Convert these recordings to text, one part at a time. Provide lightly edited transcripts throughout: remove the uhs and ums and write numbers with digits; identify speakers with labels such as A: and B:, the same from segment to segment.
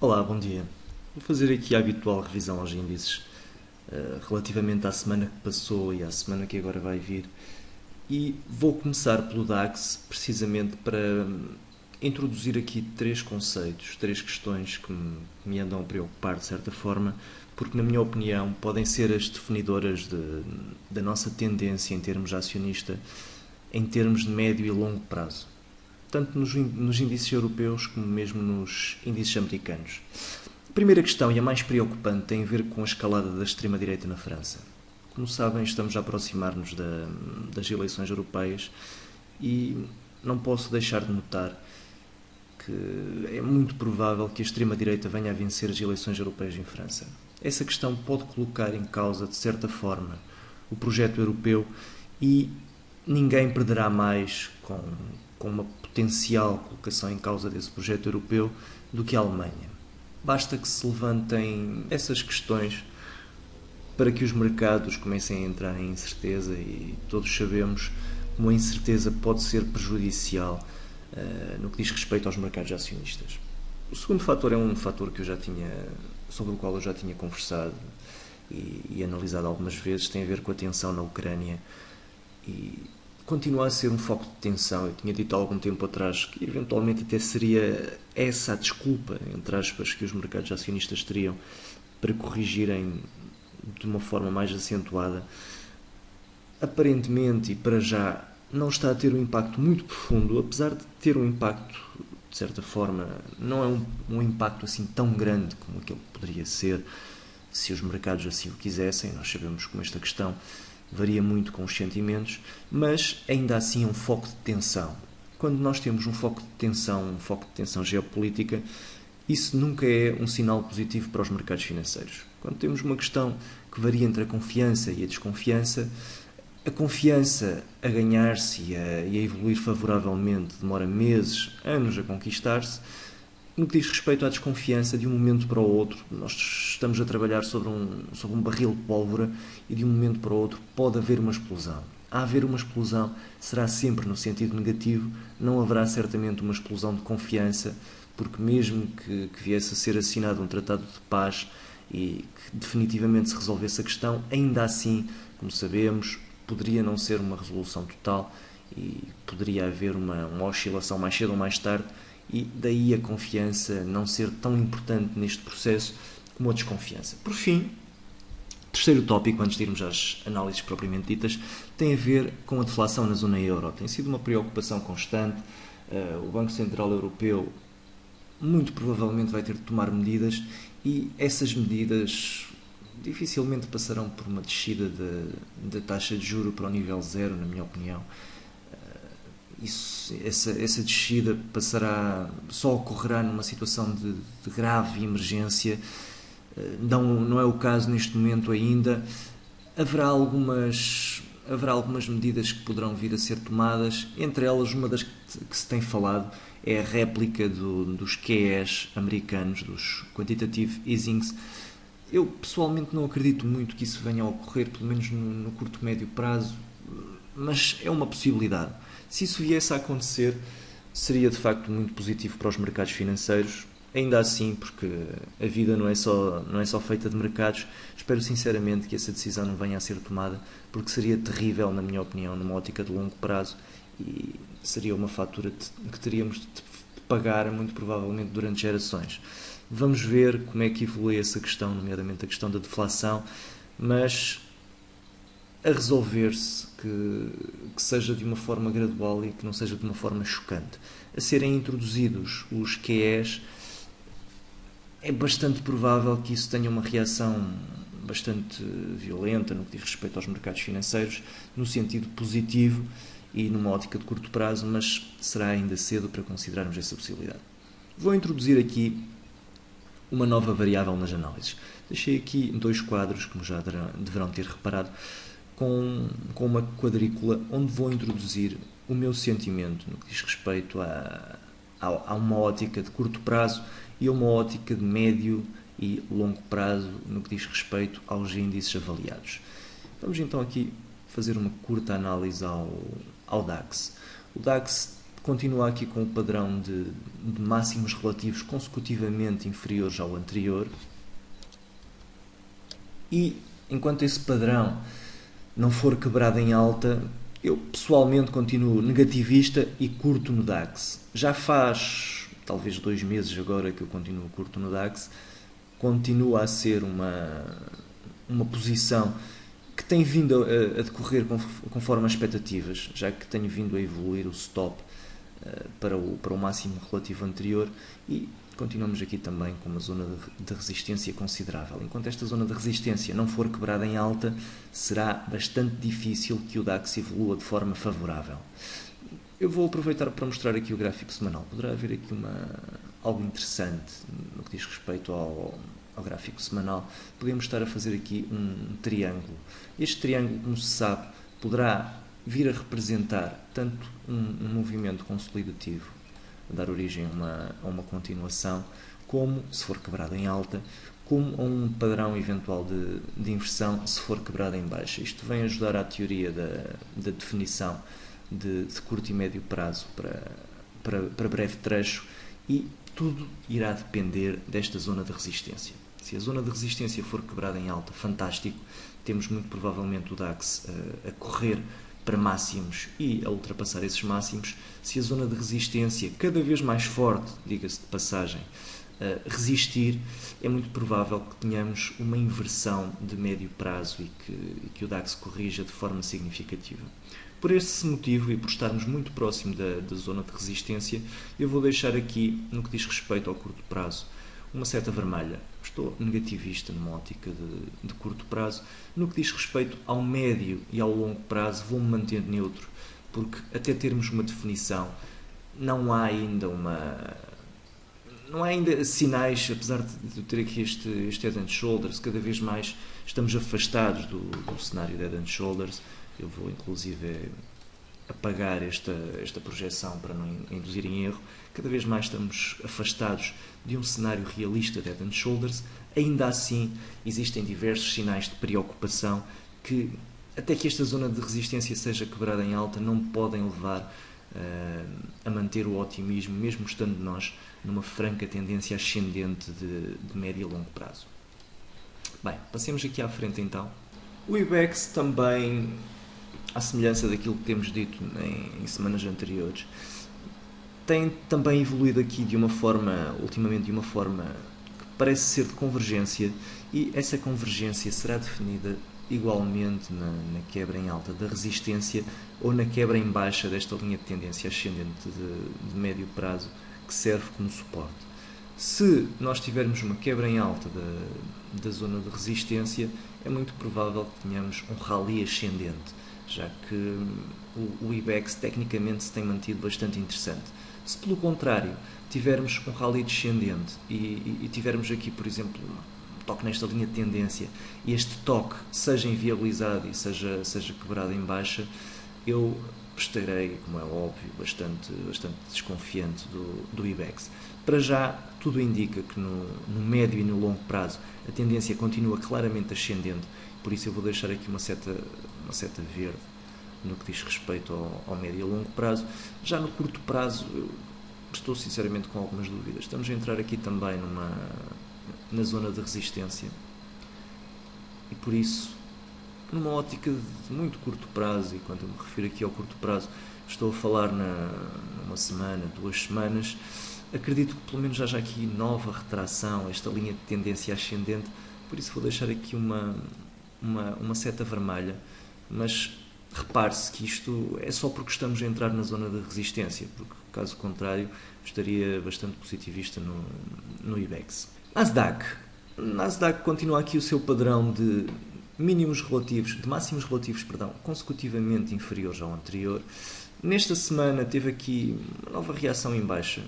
A: Olá, bom dia. Vou fazer aqui a habitual revisão aos índices relativamente à semana que passou e à semana que agora vai vir. E vou começar pelo DAX, precisamente para introduzir aqui três conceitos, três questões que me andam a preocupar de certa forma, porque, na minha opinião, podem ser as definidoras da nossa tendência em termos acionista, em termos de médio e longo prazo, tanto nos índices europeus como mesmo nos índices americanos. A primeira questão, e a mais preocupante, tem a ver com a escalada da extrema-direita na França. Como sabem, estamos a aproximar-nos das eleições europeias e não posso deixar de notar que é muito provável que a extrema-direita venha a vencer as eleições europeias em França. Essa questão pode colocar em causa, de certa forma, o projeto europeu e ninguém perderá mais com uma potencial colocação em causa desse projeto europeu do que a Alemanha. Basta que se levantem essas questões para que os mercados comecem a entrar em incerteza e todos sabemos como a incerteza pode ser prejudicial no que diz respeito aos mercados acionistas. O segundo fator é um fator que sobre o qual eu já tinha conversado e analisado algumas vezes, tem a ver com a tensão na Ucrânia e continua a ser um foco de tensão. Eu tinha dito há algum tempo atrás que eventualmente até seria essa a desculpa, entre aspas, que os mercados acionistas teriam para corrigirem de uma forma mais acentuada. Aparentemente e para já não está a ter um impacto muito profundo, apesar de ter um impacto, de certa forma, não é um impacto assim tão grande como aquele que poderia ser se os mercados assim o quisessem. Nós sabemos como esta questão varia muito com os sentimentos, mas ainda assim é um foco de tensão. Quando nós temos um foco de tensão geopolítica, isso nunca é um sinal positivo para os mercados financeiros. Quando temos uma questão que varia entre a confiança e a desconfiança, a confiança a ganhar-se e a evoluir favoravelmente demora meses, anos a conquistar-se. No que diz respeito à desconfiança, de um momento para o outro, nós estamos a trabalhar sobre um barril de pólvora e de um momento para o outro pode haver uma explosão. A haver uma explosão será sempre no sentido negativo, não haverá certamente uma explosão de confiança, porque mesmo que viesse a ser assinado um tratado de paz e que definitivamente se resolvesse a questão, ainda assim, como sabemos, poderia não ser uma resolução total e poderia haver uma oscilação mais cedo ou mais tarde, e daí a confiança não ser tão importante neste processo como a desconfiança. Por fim, terceiro tópico, antes de irmos às análises propriamente ditas, tem a ver com a deflação na zona euro. Tem sido uma preocupação constante. O Banco Central Europeu muito provavelmente vai ter de tomar medidas e essas medidas dificilmente passarão por uma descida da taxa de juro para o nível zero, na minha opinião. Essa descida só ocorrerá numa situação de grave emergência. Não é o caso neste momento ainda. Haverá algumas medidas que poderão vir a ser tomadas, entre elas uma das que se tem falado é a réplica dos QEs americanos, dos Quantitative Easings. Eu pessoalmente não acredito muito que isso venha a ocorrer, pelo menos no curto médio prazo, mas é uma possibilidade. Se isso viesse a acontecer, seria de facto muito positivo para os mercados financeiros. Ainda assim, porque a vida não é só feita de mercados, espero sinceramente que essa decisão não venha a ser tomada, porque seria terrível, na minha opinião, numa ótica de longo prazo, e seria uma fatura que teríamos de pagar, muito provavelmente, durante gerações. Vamos ver como é que evolui essa questão, nomeadamente a questão da deflação, mas a resolver-se, que seja de uma forma gradual e que não seja de uma forma chocante. A serem introduzidos os QEs, é bastante provável que isso tenha uma reação bastante violenta no que diz respeito aos mercados financeiros, no sentido positivo e numa ótica de curto prazo, mas será ainda cedo para considerarmos essa possibilidade. Vou introduzir aqui uma nova variável nas análises. Deixei aqui dois quadros, como já deverão ter reparado, com uma quadrícula onde vou introduzir o meu sentimento no que diz respeito a uma ótica de curto prazo e a uma ótica de médio e longo prazo no que diz respeito aos índices avaliados. Vamos então aqui fazer uma curta análise ao DAX. O DAX continua aqui com o padrão de máximos relativos consecutivamente inferiores ao anterior. E enquanto esse padrão não for quebrado em alta, eu pessoalmente continuo negativista e curto no DAX. Já faz talvez 2 meses agora que eu continuo curto no DAX. Continua a ser uma posição que tem vindo a decorrer conforme as expectativas, já que tenho vindo a evoluir o stop para o máximo relativo anterior, e continuamos aqui também com uma zona de resistência considerável. Enquanto esta zona de resistência não for quebrada em alta, será bastante difícil que o DAX evolua de forma favorável. Eu vou aproveitar para mostrar aqui o gráfico semanal. Poderá haver aqui algo interessante no que diz respeito ao gráfico semanal. Podemos estar a fazer aqui um triângulo. Este triângulo, como se sabe, poderá vir a representar tanto um movimento consolidativo, a dar origem a uma continuação, como, se for quebrado em alta, como a um padrão eventual de inversão, se for quebrado em baixa. Isto vem ajudar à teoria da definição de curto e médio prazo para breve trecho, e tudo irá depender desta zona de resistência. Se a zona de resistência for quebrada em alta, fantástico, temos muito provavelmente o DAX a correr para máximos e a ultrapassar esses máximos. Se a zona de resistência, cada vez mais forte, diga-se de passagem, resistir, é muito provável que tenhamos uma inversão de médio prazo e que o DAX corrija de forma significativa. Por esse motivo, e por estarmos muito próximo da zona de resistência, eu vou deixar aqui, no que diz respeito ao curto prazo, uma seta vermelha. Estou negativista numa ótica de curto prazo. No que diz respeito ao médio e ao longo prazo, vou-me manter neutro, porque até termos uma definição, não há ainda sinais, apesar de ter aqui este Head and Shoulders. Cada vez mais estamos afastados do cenário de Head and Shoulders. Eu vou inclusive apagar esta projeção para não induzir em erro. Cada vez mais estamos afastados de um cenário realista de Head and Shoulders. Ainda assim, existem diversos sinais de preocupação que, até que esta zona de resistência seja quebrada em alta, não podem levar a manter o otimismo, mesmo estando nós numa franca tendência ascendente de médio e longo prazo. Bem, passemos aqui à frente então. O IBEX também, à semelhança daquilo que temos dito em semanas anteriores, tem também evoluído aqui ultimamente de uma forma que parece ser de convergência, e essa convergência será definida igualmente na quebra em alta da resistência ou na quebra em baixa desta linha de tendência ascendente de médio prazo, que serve como suporte. Se nós tivermos uma quebra em alta da zona de resistência, é muito provável que tenhamos um rally ascendente, já que o IBEX tecnicamente se tem mantido bastante interessante. Se pelo contrário tivermos um rally descendente e tivermos aqui, por exemplo, um toque nesta linha de tendência, e este toque seja inviabilizado e seja quebrado em baixa, eu estarei, como é óbvio, bastante desconfiante do IBEX. Para já, tudo indica que no médio e no longo prazo a tendência continua claramente ascendente, por isso eu vou deixar aqui uma seta verde no que diz respeito ao médio e longo prazo. Já no curto prazo, eu estou sinceramente com algumas dúvidas. Estamos a entrar aqui também na zona de resistência, e por isso, numa ótica de muito curto prazo, e quando eu me refiro aqui ao curto prazo, estou a falar numa semana, 2 semanas, acredito que pelo menos já haja aqui nova retração, esta linha de tendência ascendente, por isso vou deixar aqui uma seta vermelha, mas repare-se que isto é só porque estamos a entrar na zona de resistência, porque caso contrário estaria bastante positivista no IBEX. Nasdaq continua aqui o seu padrão de máximos relativos, consecutivamente inferiores ao anterior. Nesta semana teve aqui uma nova reação em baixa.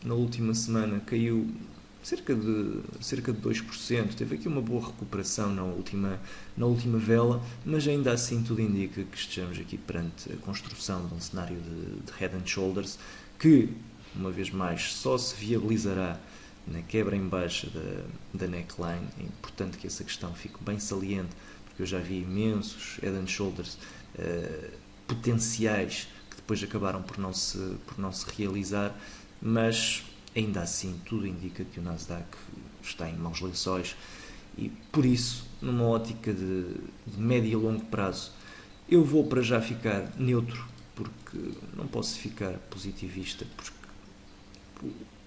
A: Na última semana caiu cerca de 2%, teve aqui uma boa recuperação na última vela, mas ainda assim tudo indica que estejamos aqui perante a construção de um cenário de Head and Shoulders, que, uma vez mais, só se viabilizará na quebra em baixa da neckline. É importante que essa questão fique bem saliente, porque eu já vi imensos Head and Shoulders potenciais que depois acabaram por não se realizar, mas ainda assim tudo indica que o Nasdaq está em maus lençóis e por isso, numa ótica de médio e longo prazo, eu vou para já ficar neutro, porque não posso ficar positivista, porque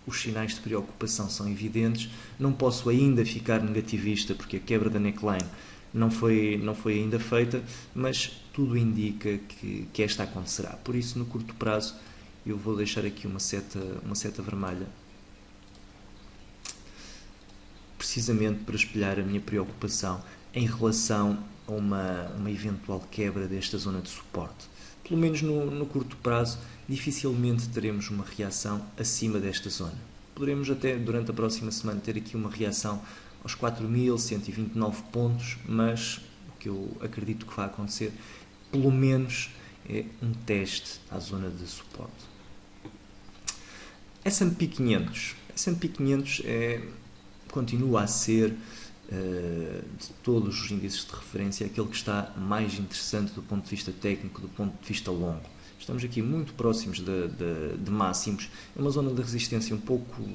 A: os sinais de preocupação são evidentes. Não posso ainda ficar negativista, porque a quebra da neckline não foi ainda feita, mas tudo indica que esta acontecerá. Por isso, no curto prazo, eu vou deixar aqui uma seta vermelha, precisamente para espelhar a minha preocupação em relação a uma eventual quebra desta zona de suporte. Pelo menos no curto prazo, dificilmente teremos uma reação acima desta zona. Poderemos até, durante a próxima semana, ter aqui uma reação aos 4.129 pontos, mas o que eu acredito que vai acontecer, pelo menos, é um teste à zona de suporte. S&P 500. S&P 500 continua a ser, de todos os índices de referência, aquele que está mais interessante do ponto de vista técnico, do ponto de vista longo. Estamos aqui muito próximos de máximos. É uma zona de resistência um pouco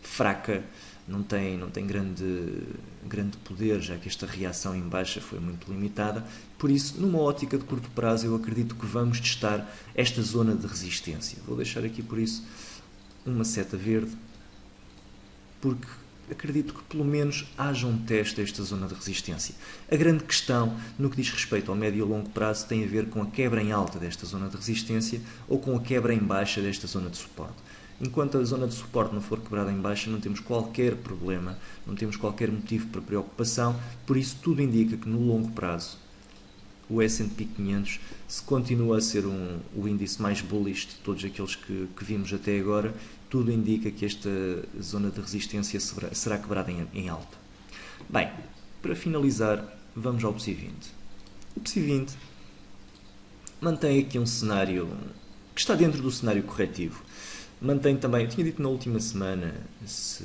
A: fraca, não tem grande poder, já que esta reação em baixa foi muito limitada. Por isso, numa ótica de curto prazo, eu acredito que vamos testar esta zona de resistência. Vou deixar aqui, por isso, uma seta verde, porque acredito que pelo menos haja um teste a esta zona de resistência. A grande questão, no que diz respeito ao médio e longo prazo, tem a ver com a quebra em alta desta zona de resistência ou com a quebra em baixa desta zona de suporte. Enquanto a zona de suporte não for quebrada em baixa, não temos qualquer problema, não temos qualquer motivo para preocupação, por isso tudo indica que no longo prazo o S&P 500 se continua a ser o índice mais bullish de todos aqueles que vimos até agora. Tudo indica que esta zona de resistência será quebrada em alta. Bem, para finalizar, vamos ao PSI 20. O PSI 20 mantém aqui um cenário que está dentro do cenário corretivo. Mantém também, eu tinha dito na última semana, se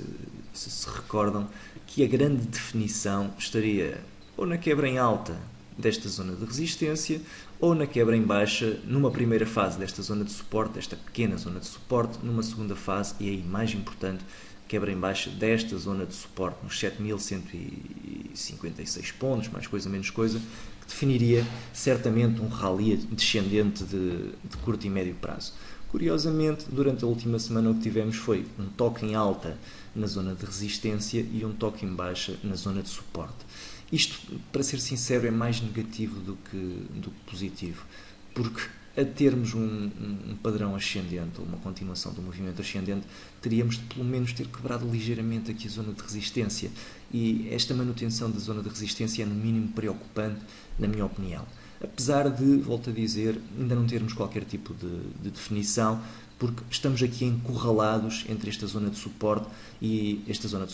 A: recordam, que a grande definição estaria ou na quebra em alta desta zona de resistência ou na quebra em baixa numa primeira fase desta zona de suporte, desta pequena zona de suporte, numa segunda fase e aí mais importante, quebra em baixa desta zona de suporte nos 7.156 pontos, mais coisa menos coisa, que definiria certamente um rally descendente de curto e médio prazo. Curiosamente, durante a última semana o que tivemos foi um toque em alta na zona de resistência e um toque em baixa na zona de suporte. Isto, para ser sincero, é mais negativo do que positivo, porque a termos um padrão ascendente, ou uma continuação do movimento ascendente, teríamos de pelo menos ter quebrado ligeiramente aqui a zona de resistência, e esta manutenção da zona de resistência é no mínimo preocupante, na minha opinião. Apesar de, volto a dizer, ainda não termos qualquer tipo de definição, porque estamos aqui encurralados entre esta zona de suporte e esta zona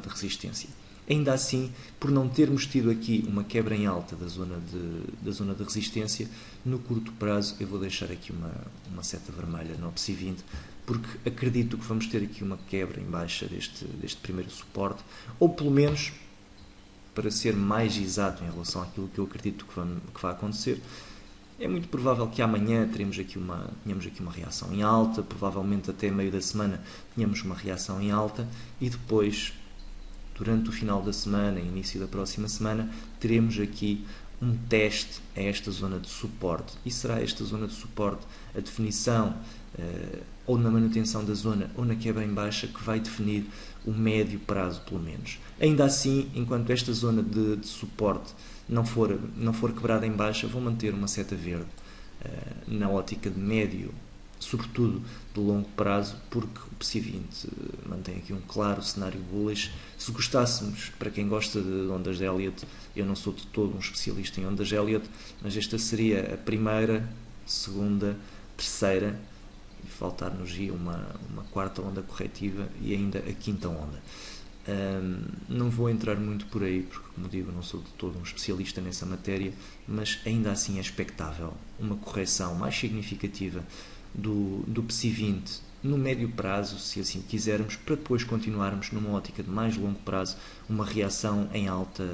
A: de resistência. Ainda assim, por não termos tido aqui uma quebra em alta da zona de resistência, no curto prazo eu vou deixar aqui uma seta vermelha no PSI 20, porque acredito que vamos ter aqui uma quebra em baixa deste primeiro suporte, ou pelo menos, para ser mais exato em relação àquilo que eu acredito que vai acontecer, é muito provável que amanhã tenhamos aqui uma reação em alta, provavelmente até meio da semana tenhamos uma reação em alta e depois, durante o final da semana e início da próxima semana, teremos aqui um teste a esta zona de suporte. E será esta zona de suporte a definição, ou na manutenção da zona, ou na quebra em baixa, que vai definir o médio prazo, pelo menos. Ainda assim, enquanto esta zona de suporte não for quebrada em baixa, vou manter uma seta verde na ótica de médio, sobretudo de longo prazo, porque o PSI 20 mantém aqui um claro cenário bullish. Se gostássemos, para quem gosta de ondas de Elliott, eu não sou de todo um especialista em ondas de Elliott, mas esta seria a primeira, segunda, terceira, e faltar-nos uma quarta onda corretiva e ainda a quinta onda. Não vou entrar muito por aí, porque, como digo, não sou de todo um especialista nessa matéria, mas ainda assim é expectável uma correção mais significativa do PSI 20 no médio prazo, se assim quisermos, para depois continuarmos numa ótica de mais longo prazo, uma reação em alta,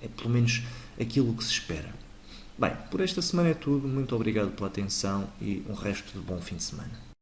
A: é pelo menos aquilo que se espera. Bem, por esta semana é tudo. Muito obrigado pela atenção e um resto de bom fim de semana.